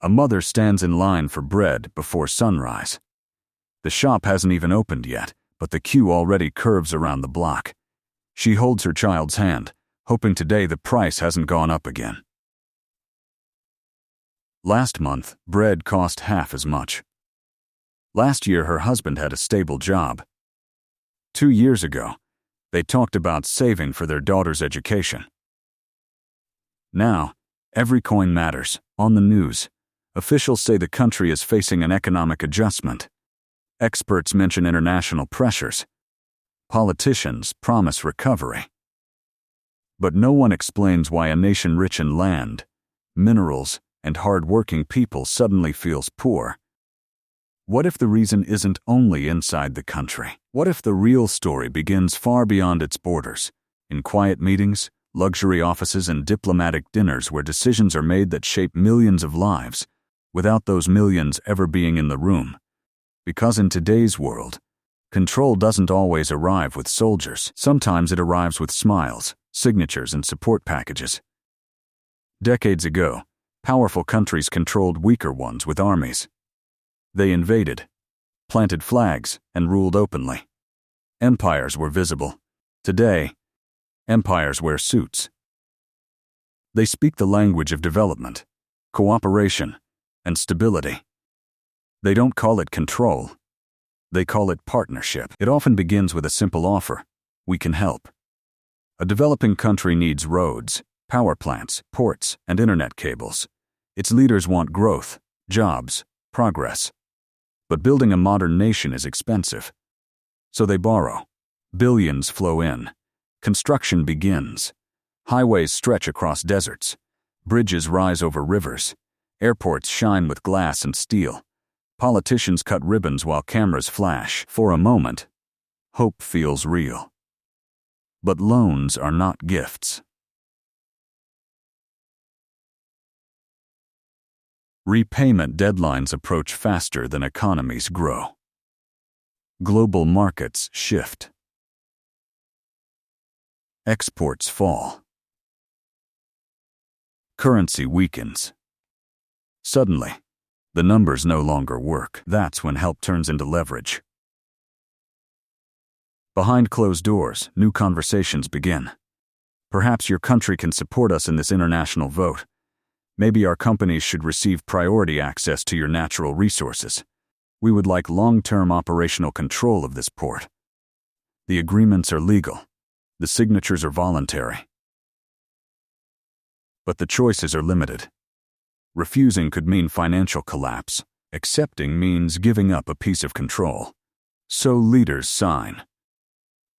A mother stands in line for bread before sunrise. The shop hasn't even opened yet, but the queue already curves around the block. She holds her child's hand, hoping today the price hasn't gone up again. Last month, bread cost half as much. Last year, her husband had a stable job. 2 years ago, they talked about saving for their daughter's education. Now, every coin matters. On the news, officials say the country is facing an economic adjustment. Experts mention international pressures. Politicians promise recovery. But no one explains why a nation rich in land, minerals, and hard-working people suddenly feels poor. What if the reason isn't only inside the country? What if the real story begins far beyond its borders, in quiet meetings, luxury offices, and diplomatic dinners where decisions are made that shape millions of lives, without those millions ever being in the room? Because in today's world, control doesn't always arrive with soldiers. Sometimes it arrives with smiles, signatures, and support packages. Decades ago, powerful countries controlled weaker ones with armies. They invaded, planted flags, and ruled openly. Empires were visible. Today, empires wear suits. They speak the language of development, cooperation, and stability. They don't call it control. They call it partnership. It often begins with a simple offer: we can help. A developing country needs roads, power plants, ports, and internet cables. Its leaders want growth, jobs, progress. But building a modern nation is expensive. So they borrow. Billions flow in. Construction begins. Highways stretch across deserts. Bridges rise over rivers. Airports shine with glass and steel. Politicians cut ribbons while cameras flash. For a moment, hope feels real. But loans are not gifts. Repayment deadlines approach faster than economies grow. Global markets shift. Exports fall. Currency weakens. Suddenly, the numbers no longer work. That's when help turns into leverage. Behind closed doors, new conversations begin. Perhaps your country can support us in this international vote. Maybe our companies should receive priority access to your natural resources. We would like long-term operational control of this port. The agreements are legal. The signatures are voluntary. But the choices are limited. Refusing could mean financial collapse. Accepting means giving up a piece of control. So leaders sign.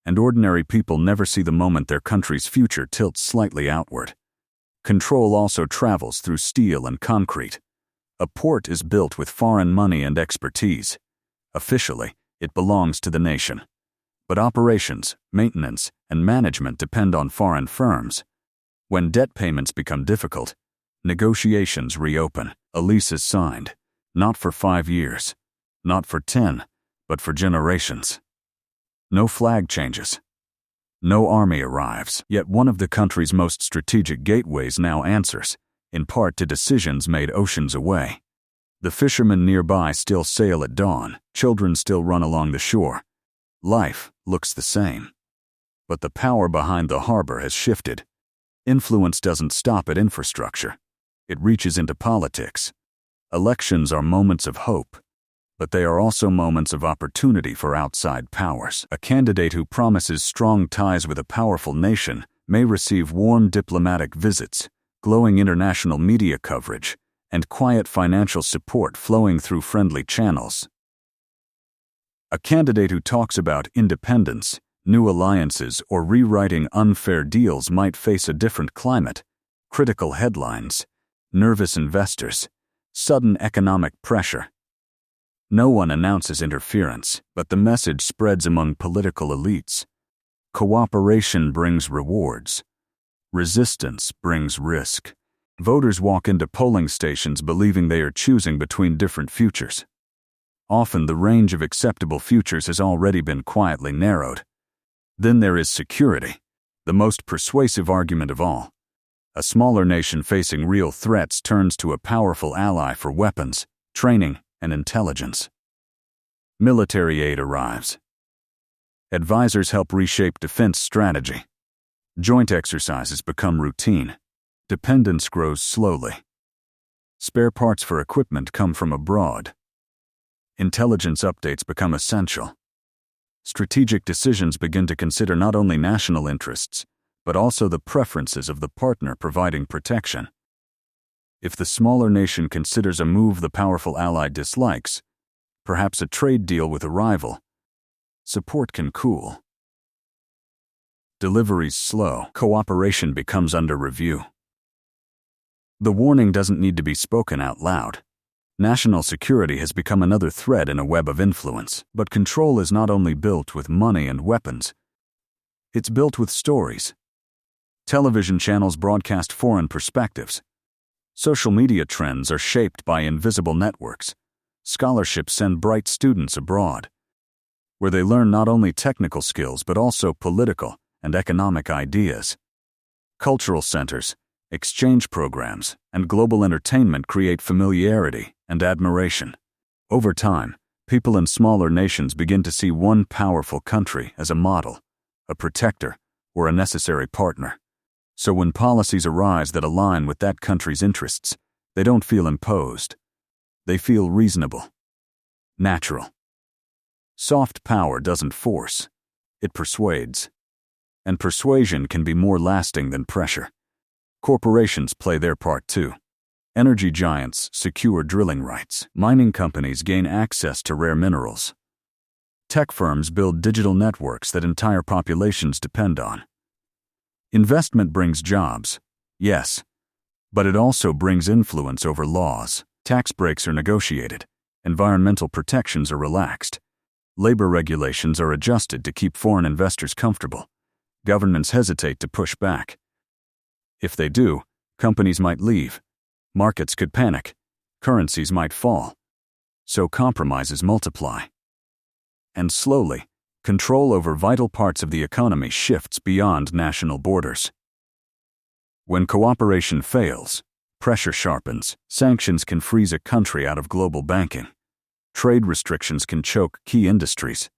And ordinary people never see the moment their country's future tilts slightly outward. Control also travels through steel and concrete. A port is built with foreign money and expertise. Officially, it belongs to the nation. But operations, maintenance, and management depend on foreign firms. When debt payments become difficult, negotiations reopen. A lease is signed, not for 5 years, not for 10, but for generations. No flag changes. No army arrives, yet one of the country's most strategic gateways now answers, in part to decisions made oceans away. The fishermen nearby still sail at dawn, children still run along the shore. Life looks the same. But the power behind the harbor has shifted. Influence doesn't stop at infrastructure. It reaches into politics. Elections are moments of hope, but they are also moments of opportunity for outside powers. A candidate who promises strong ties with a powerful nation may receive warm diplomatic visits, glowing international media coverage, and quiet financial support flowing through friendly channels. A candidate who talks about independence, new alliances, or rewriting unfair deals might face a different climate: critical headlines, nervous investors, sudden economic pressure. No one announces interference, but the message spreads among political elites. Cooperation brings rewards. Resistance brings risk. Voters walk into polling stations believing they are choosing between different futures. Often the range of acceptable futures has already been quietly narrowed. Then there is security, the most persuasive argument of all. A smaller nation facing real threats turns to a powerful ally for weapons, training, and intelligence. Military aid arrives. Advisors help reshape defense strategy. Joint exercises become routine. Dependence grows slowly. Spare parts for equipment come from abroad. Intelligence updates become essential. Strategic decisions begin to consider not only national interests, but also the preferences of the partner providing protection. If the smaller nation considers a move the powerful ally dislikes, perhaps a trade deal with a rival, support can cool. Deliveries slow. Cooperation becomes under review. The warning doesn't need to be spoken out loud. National security has become another thread in a web of influence, but control is not only built with money and weapons. It's built with stories. Television channels broadcast foreign perspectives. Social media trends are shaped by invisible networks. Scholarships send bright students abroad, where they learn not only technical skills but also political and economic ideas. Cultural centers, exchange programs, and global entertainment create familiarity and admiration. Over time, people in smaller nations begin to see one powerful country as a model, a protector, or a necessary partner. So when policies arise that align with that country's interests, they don't feel imposed. They feel reasonable, natural. Soft power doesn't force, it persuades. And persuasion can be more lasting than pressure. Corporations play their part too. Energy giants secure drilling rights. Mining companies gain access to rare minerals. Tech firms build digital networks that entire populations depend on. Investment brings jobs, yes, but it also brings influence over laws. Tax breaks are negotiated. Environmental protections are relaxed. Labor regulations are adjusted to keep foreign investors comfortable. Governments hesitate to push back. If they do, companies might leave. Markets could panic. Currencies might fall. So compromises multiply. And slowly, control over vital parts of the economy shifts beyond national borders. When cooperation fails, pressure sharpens. Sanctions can freeze a country out of global banking. Trade restrictions can choke key industries.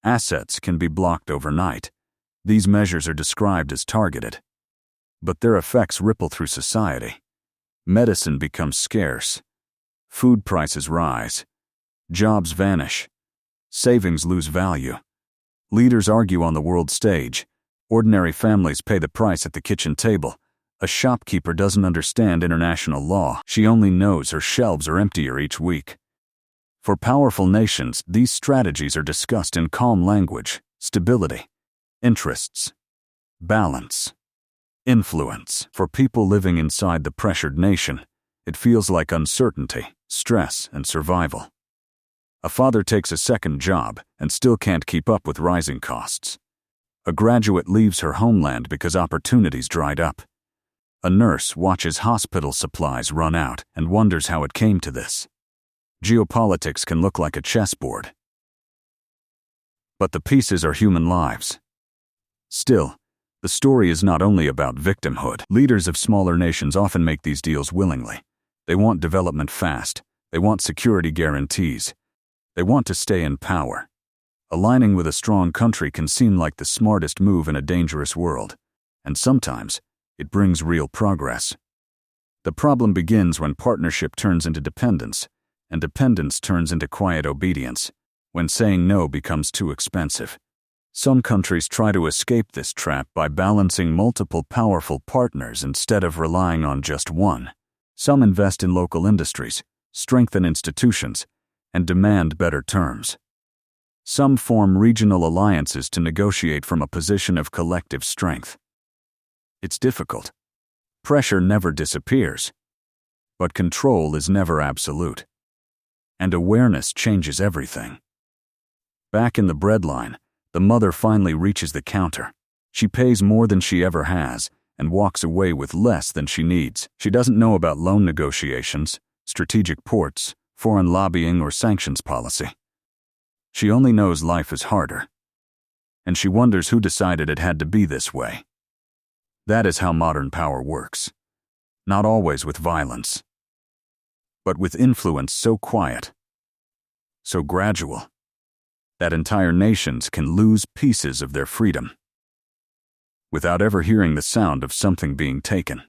Assets can be blocked overnight. These measures are described as targeted. But their effects ripple through society. Medicine becomes scarce. Food prices rise. Jobs vanish. Savings lose value. Leaders argue on the world stage. Ordinary families pay the price at the kitchen table. A shopkeeper doesn't understand international law. She only knows her shelves are emptier each week. For powerful nations, these strategies are discussed in calm language: stability, interests, balance, influence. For people living inside the pressured nation, it feels like uncertainty, stress, and survival. A father takes a second job and still can't keep up with rising costs. A graduate leaves her homeland because opportunities dried up. A nurse watches hospital supplies run out and wonders how it came to this. Geopolitics can look like a chessboard. But the pieces are human lives. Still, the story is not only about victimhood. Leaders of smaller nations often make these deals willingly. They want development fast. They want security guarantees. They want to stay in power. Aligning with a strong country can seem like the smartest move in a dangerous world, and sometimes it brings real progress. The problem begins when partnership turns into dependence, and dependence turns into quiet obedience, when saying no becomes too expensive. Some countries try to escape this trap by balancing multiple powerful partners instead of relying on just one. Some invest in local industries, strengthen institutions, and demand better terms. Some form regional alliances to negotiate from a position of collective strength. It's difficult. Pressure never disappears. But control is never absolute. And awareness changes everything. Back in the breadline, the mother finally reaches the counter. She pays more than she ever has and walks away with less than she needs. She doesn't know about loan negotiations, strategic ports, foreign lobbying, or sanctions policy. She only knows life is harder. And she wonders who decided it had to be this way. That is how modern power works. Not always with violence, but with influence so quiet, so gradual, that entire nations can lose pieces of their freedom without ever hearing the sound of something being taken.